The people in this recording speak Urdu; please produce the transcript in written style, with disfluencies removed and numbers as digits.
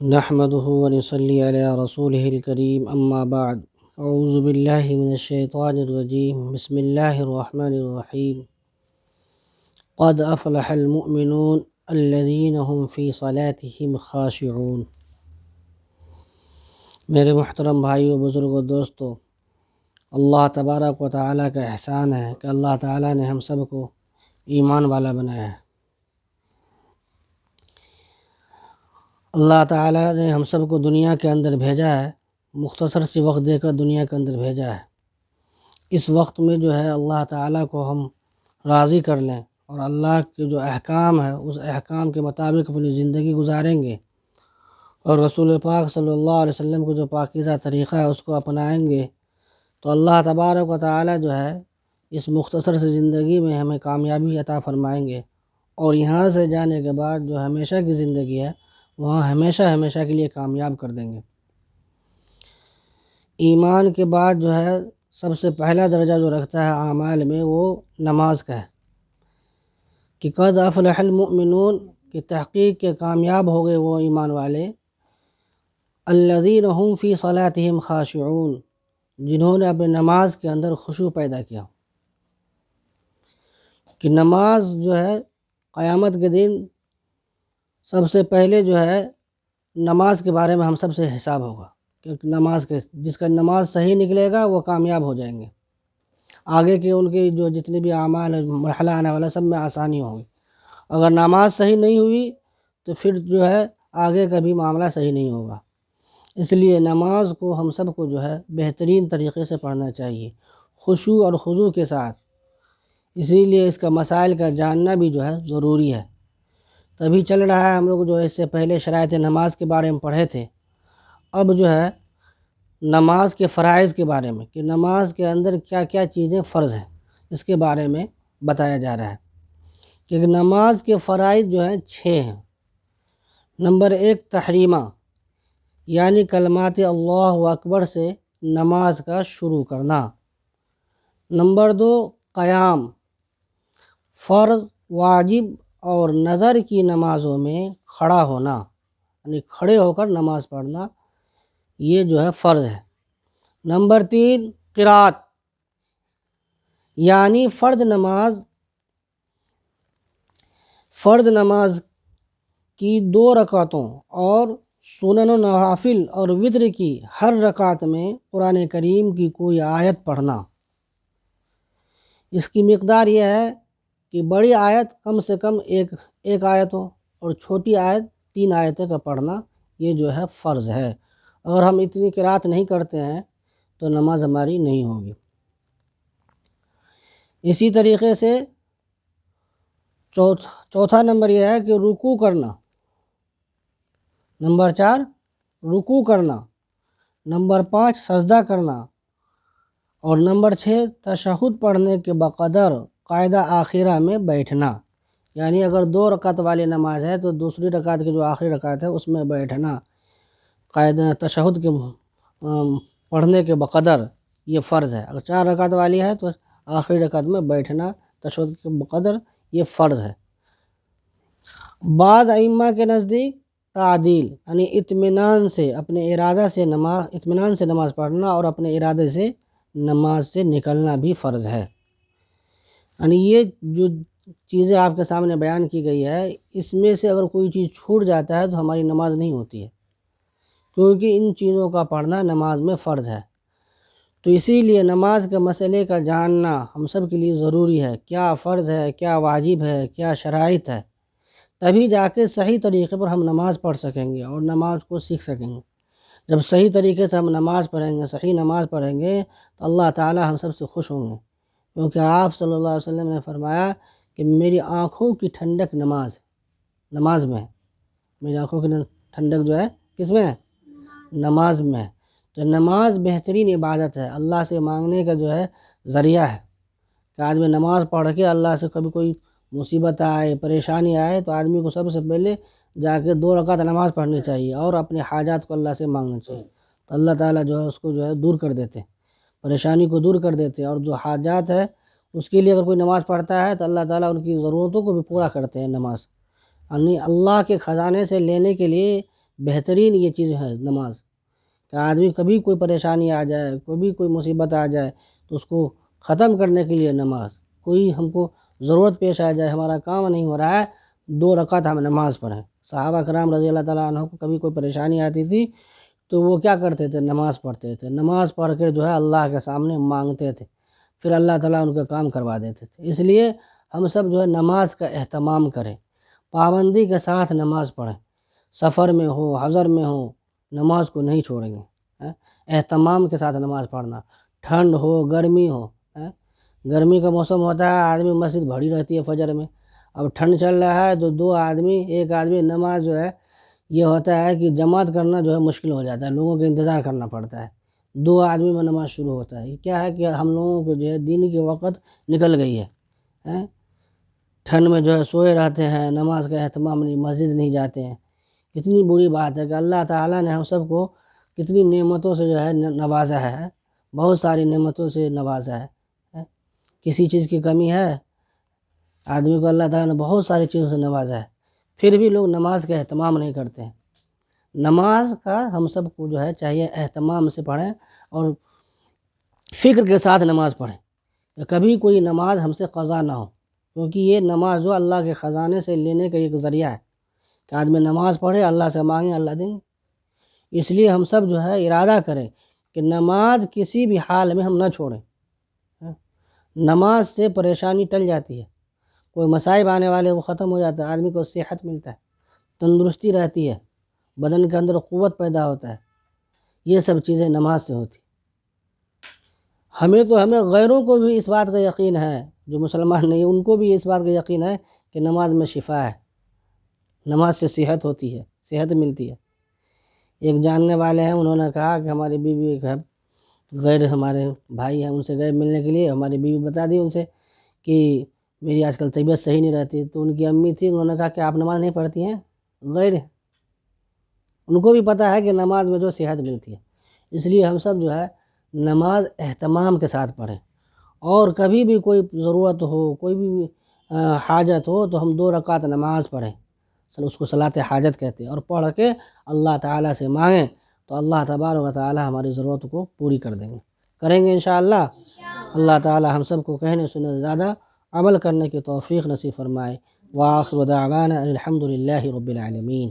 نحمده ونصلي على رسوله الكريم اما بعد اعوذ باللہ من الشیطان الرجیم بسم اللہ الرحمن الرحیم قد افلح المؤمنون الذين هم في صلاتهم خاشعون۔ میرے محترم بھائیو، بزرگوں، دوستو، اللہ تبارک و تعالیٰ کا احسان ہے کہ اللہ تعالیٰ نے ہم سب کو ایمان والا بنایا ہے۔ اللہ تعالیٰ نے ہم سب کو دنیا کے اندر بھیجا ہے، مختصر سی وقت دے کر دنیا کے اندر بھیجا ہے۔ اس وقت میں جو ہے اللہ تعالیٰ کو ہم راضی کر لیں اور اللہ کے جو احکام ہے اس احکام کے مطابق اپنی زندگی گزاریں گے، اور رسول پاک صلی اللہ علیہ وسلم کو جو پاکیزہ طریقہ ہے اس کو اپنائیں گے، تو اللہ تبارک و تعالیٰ جو ہے اس مختصر سی زندگی میں ہمیں کامیابی عطا فرمائیں گے، اور یہاں سے جانے کے بعد جو ہمیشہ کی زندگی ہے وہاں ہمیشہ ہمیشہ کے لیے کامیاب کر دیں گے۔ ایمان کے بعد جو ہے سب سے پہلا درجہ جو رکھتا ہے اعمال میں وہ نماز کا ہے، کہ قد افلح المؤمنون، کہ تحقیق کے کامیاب ہو گئے وہ ایمان والے، الذین هم فی صلاتهم خاشعون، جنہوں نے اپنے نماز کے اندر خشوع پیدا کیا۔ کہ نماز جو ہے قیامت کے دن سب سے پہلے جو ہے نماز کے بارے میں ہم سب سے حساب ہوگا، کہ نماز کے جس کا نماز صحیح نکلے گا وہ کامیاب ہو جائیں گے، آگے کے ان کے جو جتنے بھی اعمال مرحلہ آنے والا سب میں آسانی ہوگی۔ اگر نماز صحیح نہیں ہوئی تو پھر جو ہے آگے کا بھی معاملہ صحیح نہیں ہوگا۔ اس لیے نماز کو ہم سب کو جو ہے بہترین طریقے سے پڑھنا چاہیے، خشوع اور خضوع کے ساتھ۔ اسی لیے اس کا مسائل کا جاننا بھی جو ہے ضروری ہے، تبھی چل رہا ہے۔ ہم لوگ جو ہے اس سے پہلے شرائط نماز کے بارے میں پڑھے تھے، اب جو ہے نماز کے فرائض کے بارے میں، کہ نماز کے اندر کیا کیا چیزیں فرض ہیں اس کے بارے میں بتایا جا رہا ہے۔ کہ نماز کے فرائض جو ہیں 6 ہیں۔ نمبر 1 تحریمہ، یعنی کلمات اللہ اکبر سے نماز کا شروع کرنا۔ نمبر 2 قیام، فرض، واجب اور نظر کی نمازوں میں کھڑا ہونا، یعنی کھڑے ہو کر نماز پڑھنا، یہ جو ہے فرض ہے۔ نمبر 3 قرات، یعنی فرض نماز کی 2 رکعتوں اور سنن و نوافل اور وتر کی ہر رکعت میں قرآن کریم کی کوئی آیت پڑھنا۔ اس کی مقدار یہ ہے کہ بڑی آیت کم سے کم ایک آیت ہو، اور چھوٹی آیت 3 آیتیں کا پڑھنا، یہ جو ہے فرض ہے۔ اگر ہم اتنی قرات نہیں کرتے ہیں تو نماز ہماری نہیں ہوگی۔ اسی طریقے سے چوتھا نمبر یہ ہے کہ رکوع کرنا۔ نمبر 4 رکوع کرنا۔ نمبر 5 سجدہ کرنا۔ اور نمبر 6 تشہد پڑھنے کے بقدر قاعدہ آخرہ میں بیٹھنا، یعنی اگر 2 رکعت والی نماز ہے تو دوسری رکعت کی جو آخری رکعت ہے اس میں بیٹھنا، قاعدہ تشہد کے پڑھنے کے بقدر، یہ فرض ہے۔ اگر 4 رکعت والی ہے تو آخری رکعت میں بیٹھنا تشہد کے بقدر، یہ فرض ہے۔ بعض ائمہ کے نزدیک تعدیل، یعنی اطمینان سے نماز پڑھنا اور اپنے ارادے سے نماز سے نکلنا بھی فرض ہے۔ یعنی یہ جو چیزیں آپ کے سامنے بیان کی گئی ہے، اس میں سے اگر کوئی چیز چھوٹ جاتا ہے تو ہماری نماز نہیں ہوتی ہے، کیونکہ ان چیزوں کا پڑھنا نماز میں فرض ہے۔ تو اسی لیے نماز کے مسئلے کا جاننا ہم سب کے لیے ضروری ہے، کیا فرض ہے، کیا واجب ہے، کیا شرائط ہے، تبھی جا کے صحیح طریقے پر ہم نماز پڑھ سکیں گے اور نماز کو سیکھ سکیں گے۔ جب صحیح طریقے سے ہم نماز پڑھیں گے، صحیح نماز پڑھیں گے، تو اللہ تعالی ہم سب سے خوش ہوں گے، کیونکہ آپ صلی اللہ علیہ وسلم نے فرمایا کہ میری آنکھوں کی ٹھنڈک نماز میں ہے۔ میری آنکھوں کی ٹھنڈک جو ہے کس میں ہے؟ نماز میں ہے۔ تو نماز بہترین عبادت ہے، اللہ سے مانگنے کا جو ہے ذریعہ ہے، کہ آدمی نماز پڑھ کے اللہ سے کبھی کوئی مصیبت آئے، پریشانی آئے تو آدمی کو سب سے پہلے جا کے 2 رکعت نماز پڑھنی چاہیے اور اپنے حاجات کو اللہ سے مانگنا چاہیے، تو اللہ تعالیٰ جو ہے اس کو جو ہے دور کر دیتے، پریشانی کو دور کر دیتے، اور جو حاجات ہے اس کے لیے اگر کوئی نماز پڑھتا ہے تو اللہ تعالیٰ ان کی ضرورتوں کو بھی پورا کرتے ہیں۔ نماز یعنی اللہ کے خزانے سے لینے کے لیے بہترین یہ چیز ہے نماز، کہ آدمی کبھی کوئی پریشانی آ جائے، کبھی کوئی مصیبت آ جائے تو اس کو ختم کرنے کے لیے نماز، کوئی ہم کو ضرورت پیش آ جائے، ہمارا کام نہیں ہو رہا ہے، 2 رکعت ہم نماز پڑھیں۔ صحابہ کرام رضی اللہ تعالیٰ عنہ کو کبھی کوئی پریشانی آتی تھی تو وہ کیا کرتے تھے؟ نماز پڑھتے تھے، نماز پڑھ کے جو ہے اللہ کے سامنے مانگتے تھے، پھر اللہ تعالیٰ ان کا کام کروا دیتے تھے۔ اس لیے ہم سب جو ہے نماز کا اہتمام کریں، پابندی کے ساتھ نماز پڑھیں، سفر میں ہو حضر میں ہو نماز کو نہیں چھوڑیں گے۔ اہتمام کے ساتھ نماز پڑھنا، ٹھنڈ ہو گرمی ہو، گرمی کا موسم ہوتا ہے آدمی مسجد بھری رہتی ہے فجر میں، اب ٹھنڈ چل رہا ہے تو ایک آدمی نماز جو ہے یہ ہوتا ہے کہ جماعت کرنا جو ہے مشکل ہو جاتا ہے، لوگوں کا انتظار کرنا پڑتا ہے، 2 آدمی میں نماز شروع ہوتا ہے۔ یہ کیا ہے کہ ہم لوگوں کو جو ہے دین کی وقت نکل گئی ہے، ٹھنڈ میں جو ہے سوئے رہتے ہیں، نماز کا اہتمام نہیں، مسجد نہیں جاتے ہیں۔ کتنی بری بات ہے کہ اللہ تعالیٰ نے ہم سب کو کتنی نعمتوں سے جو ہے نوازا ہے، بہت ساری نعمتوں سے نوازا ہے۔ کسی چیز کی کمی ہے؟ آدمی کو اللہ تعالیٰ نے بہت ساری چیزوں سے نوازا ہے، پھر بھی لوگ نماز کا اہتمام نہیں کرتے ہیں۔ نماز کا ہم سب کو جو ہے چاہیے اہتمام سے پڑھیں اور فکر کے ساتھ نماز پڑھیں، کہ کبھی کوئی نماز ہم سے قضا نہ ہو، کیونکہ یہ نماز جو اللہ کے خزانے سے لینے کا ایک ذریعہ ہے، کہ آدمی نماز پڑھے اللہ سے مانگے اللہ دیں گے۔ اس لیے ہم سب جو ہے ارادہ کریں کہ نماز کسی بھی حال میں ہم نہ چھوڑیں۔ نماز سے پریشانی ٹل جاتی ہے، کوئی مصائب آنے والے وہ ختم ہو جاتا ہے، آدمی کو صحت ملتا ہے، تندرستی رہتی ہے، بدن کے اندر قوت پیدا ہوتا ہے، یہ سب چیزیں نماز سے ہوتی۔ ہمیں غیروں کو بھی اس بات کا یقین ہے، جو مسلمان نہیں ان کو بھی اس بات کا یقین ہے کہ نماز میں شفا ہے، نماز سے صحت ہوتی ہے، صحت ملتی ہے۔ ایک جاننے والے ہیں، انہوں نے کہا کہ ہماری بیوی غیر ہمارے بھائی ہیں، ان سے گئے ملنے کے لیے، ہماری بیوی بتا دی ان سے کہ میری آج کل طبیعت صحیح نہیں رہتی، تو ان کی امی تھی، انہوں نے کہا کہ آپ نماز نہیں پڑھتی ہیں؟ غیر ان کو بھی پتہ ہے کہ نماز میں جو صحت ملتی ہے۔ اس لیے ہم سب جو ہے نماز اہتمام کے ساتھ پڑھیں، اور کبھی بھی کوئی ضرورت ہو، کوئی بھی حاجت ہو تو ہم 2 رکعت نماز پڑھیں، اس کو صلاۃ حاجت کہتے ہیں، اور پڑھ کے اللہ تعالیٰ سے مانگیں تو اللہ تبارک و تعالیٰ ہماری ضرورت کو پوری کر دیں گے، کریں گے انشاءاللہ۔ اللہ تعالیٰ ہم سب کو کہنے سننے سے زیادہ عمل کرنے کی توفیق نصیب فرمائے۔ وآخر دعوانا الحمد للہ رب العالمین۔